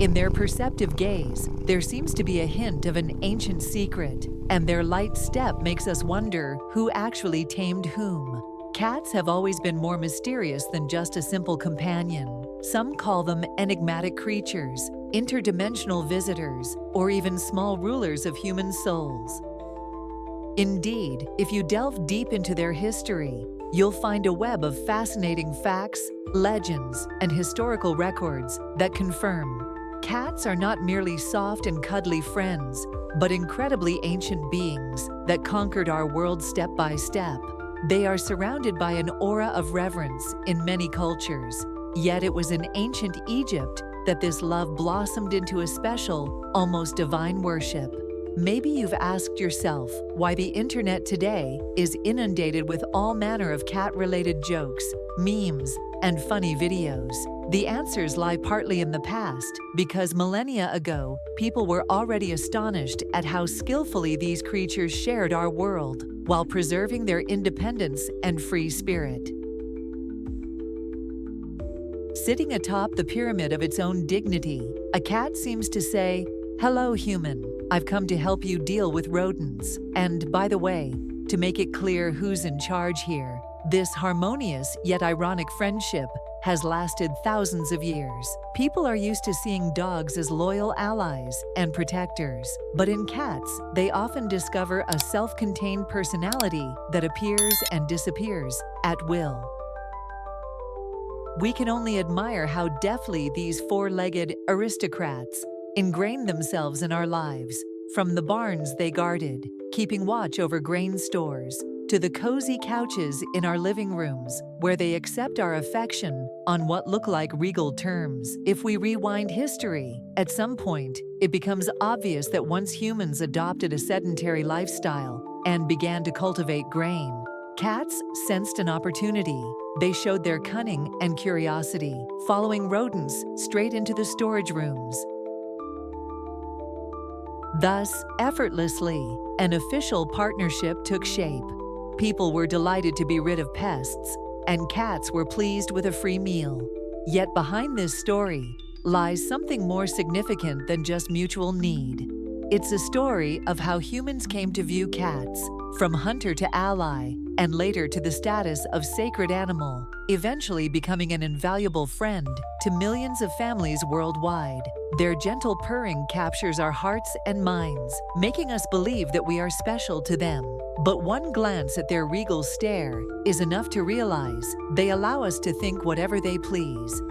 In their perceptive gaze, there seems to be a hint of an ancient secret, and their light step makes us wonder who actually tamed whom. Cats have always been more mysterious than just a simple companion. Some call them enigmatic creatures, interdimensional visitors, or even small rulers of human souls. Indeed, if you delve deep into their history, you'll find a web of fascinating facts, legends, and historical records that confirm cats are not merely soft and cuddly friends, but incredibly ancient beings that conquered our world step by step. They are surrounded by an aura of reverence in many cultures, yet it was in ancient Egypt that this love blossomed into a special, almost divine worship. Maybe you've asked yourself why the internet today is inundated with all manner of cat-related jokes, memes, and funny videos. The answers lie partly in the past, because millennia ago, people were already astonished at how skillfully these creatures shared our world, while preserving their independence and free spirit. Sitting atop the pyramid of its own dignity, a cat seems to say, "Hello, human. I've come to help you deal with rodents. And by the way, to make it clear who's in charge here, this harmonious yet ironic friendship has lasted thousands of years. People are used to seeing dogs as loyal allies and protectors, but in cats, they often discover a self-contained personality that appears and disappears at will. We can only admire how deftly these four-legged aristocrats ingrained themselves in our lives, from the barns they guarded, keeping watch over grain stores, to the cozy couches in our living rooms, where they accept our affection on what look like regal terms. If we rewind history, at some point, it becomes obvious that once humans adopted a sedentary lifestyle and began to cultivate grain, cats sensed an opportunity. They showed their cunning and curiosity, following rodents straight into the storage rooms. Thus, effortlessly, an official partnership took shape. People were delighted to be rid of pests, and cats were pleased with a free meal. Yet behind this story lies something more significant than just mutual need. It's a story of how humans came to view cats, from hunter to ally, and later to the status of sacred animal, eventually becoming an invaluable friend to millions of families worldwide. Their gentle purring captures our hearts and minds, making us believe that we are special to them. But one glance at their regal stare is enough to realize they allow us to think whatever they please.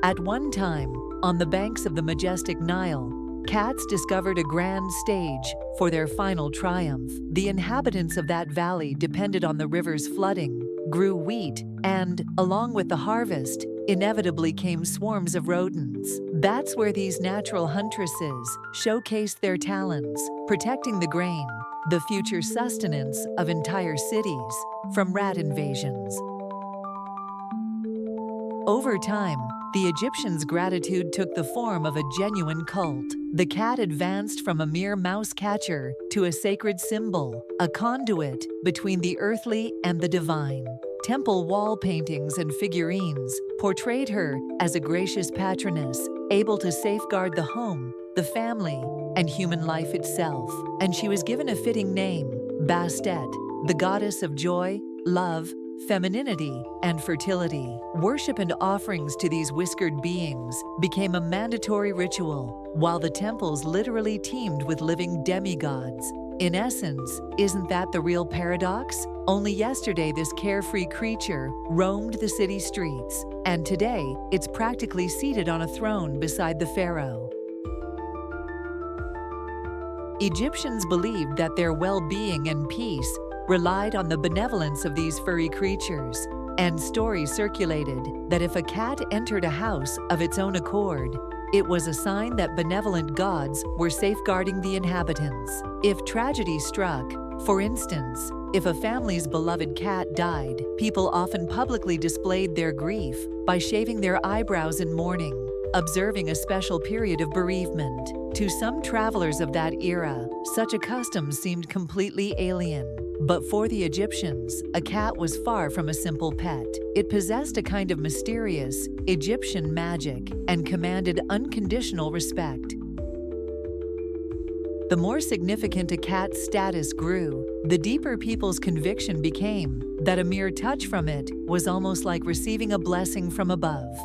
At one time, on the banks of the majestic Nile, cats discovered a grand stage for their final triumph. The inhabitants of that valley depended on the river's flooding, grew wheat, and, along with the harvest, inevitably came swarms of rodents. That's where these natural huntresses showcased their talents, protecting the grain, the future sustenance of entire cities, from rat invasions. Over time, the Egyptians' gratitude took the form of a genuine cult. The cat advanced from a mere mouse catcher to a sacred symbol, a conduit between the earthly and the divine. Temple wall paintings and figurines portrayed her as a gracious patroness, able to safeguard the home, the family, and human life itself. And she was given a fitting name, Bastet, the goddess of joy, love, femininity, and fertility. Worship and offerings to these whiskered beings became a mandatory ritual, while the temples literally teemed with living demigods. In essence, isn't that the real paradox? Only yesterday this carefree creature roamed the city streets, and today it's practically seated on a throne beside the pharaoh. Egyptians believed that their well-being and peace relied on the benevolence of these furry creatures, and stories circulated that if a cat entered a house of its own accord, it was a sign that benevolent gods were safeguarding the inhabitants. If tragedy struck, for instance, if a family's beloved cat died, people often publicly displayed their grief by shaving their eyebrows in mourning, observing a special period of bereavement. To some travelers of that era, such a custom seemed completely alien. But for the Egyptians, a cat was far from a simple pet. It possessed a kind of mysterious Egyptian magic and commanded unconditional respect. The more significant a cat's status grew, the deeper people's conviction became that a mere touch from it was almost like receiving a blessing from above.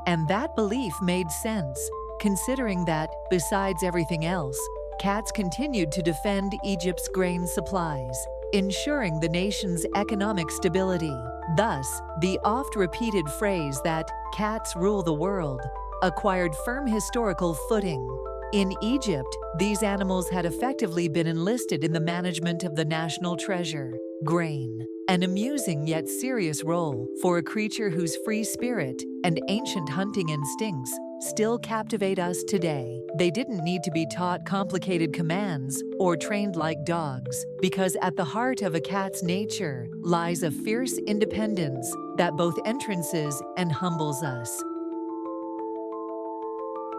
And that belief made sense, considering that, besides everything else, cats continued to defend Egypt's grain supplies, ensuring the nation's economic stability. Thus, the oft-repeated phrase that "cats rule the world" acquired firm historical footing. In Egypt, these animals had effectively been enlisted in the management of the national treasure, grain, an amusing yet serious role for a creature whose free spirit and ancient hunting instincts still captivate us today. They didn't need to be taught complicated commands or trained like dogs, because at the heart of a cat's nature lies a fierce independence that both entrances and humbles us.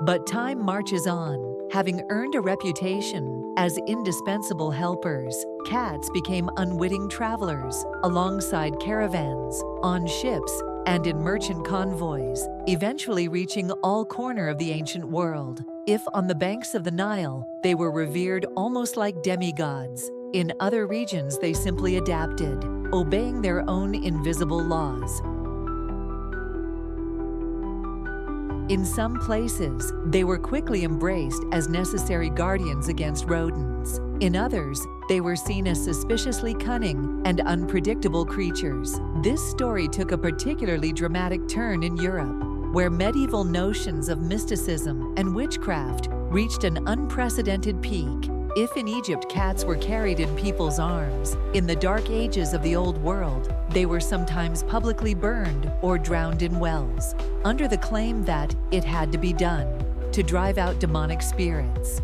But time marches on. Having earned a reputation as indispensable helpers, cats became unwitting travelers alongside caravans, on ships, and in merchant convoys, eventually reaching all corners of the ancient world. If on the banks of the Nile, they were revered almost like demigods, in other regions they simply adapted, obeying their own invisible laws. In some places, they were quickly embraced as necessary guardians against rodents. In others, they were seen as suspiciously cunning and unpredictable creatures. This story took a particularly dramatic turn in Europe, where medieval notions of mysticism and witchcraft reached an unprecedented peak. If in Egypt cats were carried in people's arms, in the dark ages of the Old World, they were sometimes publicly burned or drowned in wells, under the claim that it had to be done to drive out demonic spirits.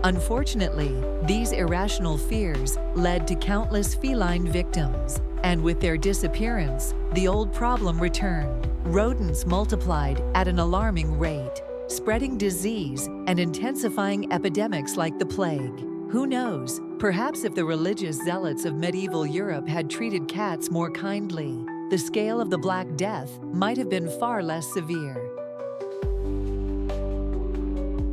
Unfortunately, these irrational fears led to countless feline victims, and with their disappearance, the old problem returned. Rodents multiplied at an alarming rate, spreading disease and intensifying epidemics like the plague. Who knows, perhaps if the religious zealots of medieval Europe had treated cats more kindly, the scale of the Black Death might have been far less severe.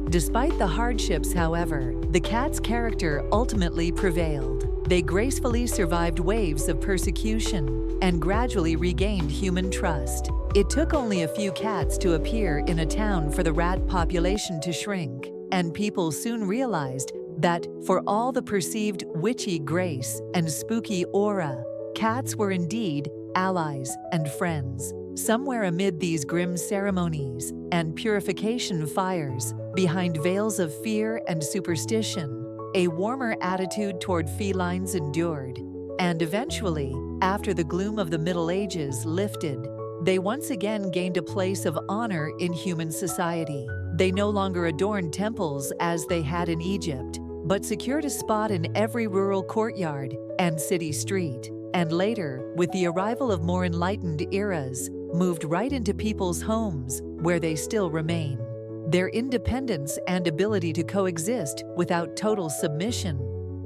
Despite the hardships, however, the cat's character ultimately prevailed. They gracefully survived waves of persecution and gradually regained human trust. It took only a few cats to appear in a town for the rat population to shrink, and people soon realized that for all the perceived witchy grace and spooky aura, cats were indeed allies and friends. Somewhere amid these grim ceremonies and purification fires, behind veils of fear and superstition, a warmer attitude toward felines endured, and eventually, after the gloom of the Middle Ages lifted, they once again gained a place of honor in human society. They no longer adorned temples as they had in Egypt, but secured a spot in every rural courtyard and city street, and later, with the arrival of more enlightened eras, moved right into people's homes, where they still remain. Their independence and ability to coexist without total submission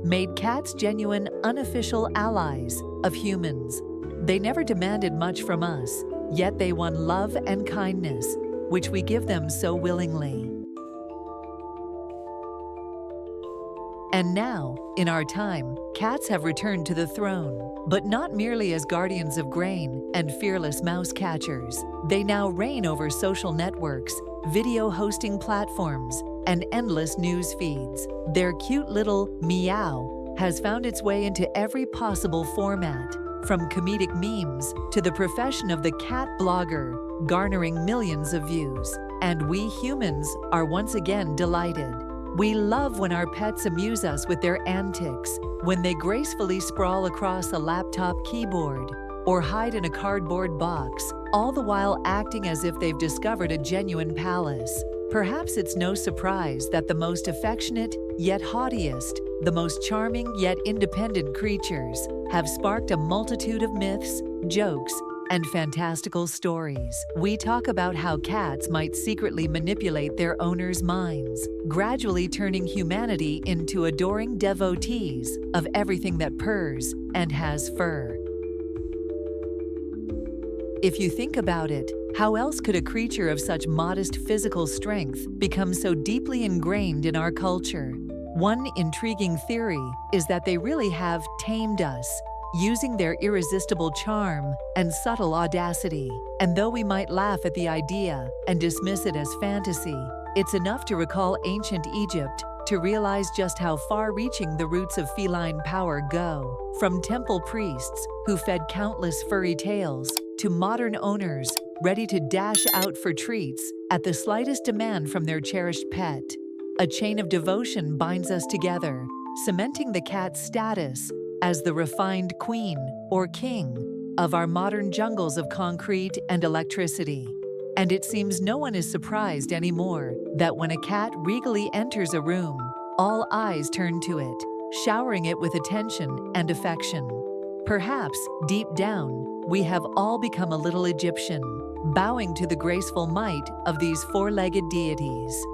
made cats genuine, unofficial allies of humans. They never demanded much from us, yet they won love and kindness, which we give them so willingly. And now, in our time, cats have returned to the throne, but not merely as guardians of grain and fearless mouse catchers. They now reign over social networks, video hosting platforms, and endless news feeds. Their cute little meow has found its way into every possible format, from comedic memes to the profession of the cat blogger, garnering millions of views. And we humans are once again delighted. We love when our pets amuse us with their antics, when they gracefully sprawl across a laptop keyboard or hide in a cardboard box, all the while acting as if they've discovered a genuine palace. Perhaps it's no surprise that the most affectionate yet haughtiest, the most charming yet independent creatures have sparked a multitude of myths, jokes, and fantastical stories. We talk about how cats might secretly manipulate their owners' minds, gradually turning humanity into adoring devotees of everything that purrs and has fur. If you think about it, how else could a creature of such modest physical strength become so deeply ingrained in our culture? One intriguing theory is that they really have tamed us, using their irresistible charm and subtle audacity. And though we might laugh at the idea and dismiss it as fantasy, it's enough to recall ancient Egypt to realize just how far-reaching the roots of feline power go. From temple priests who fed countless furry tails to modern owners ready to dash out for treats at the slightest demand from their cherished pet. A chain of devotion binds us together, cementing the cat's status as the refined queen or king of our modern jungles of concrete and electricity. And it seems no one is surprised anymore that when a cat regally enters a room, all eyes turn to it, showering it with attention and affection. Perhaps, deep down, we have all become a little Egyptian, bowing to the graceful might of these four-legged deities.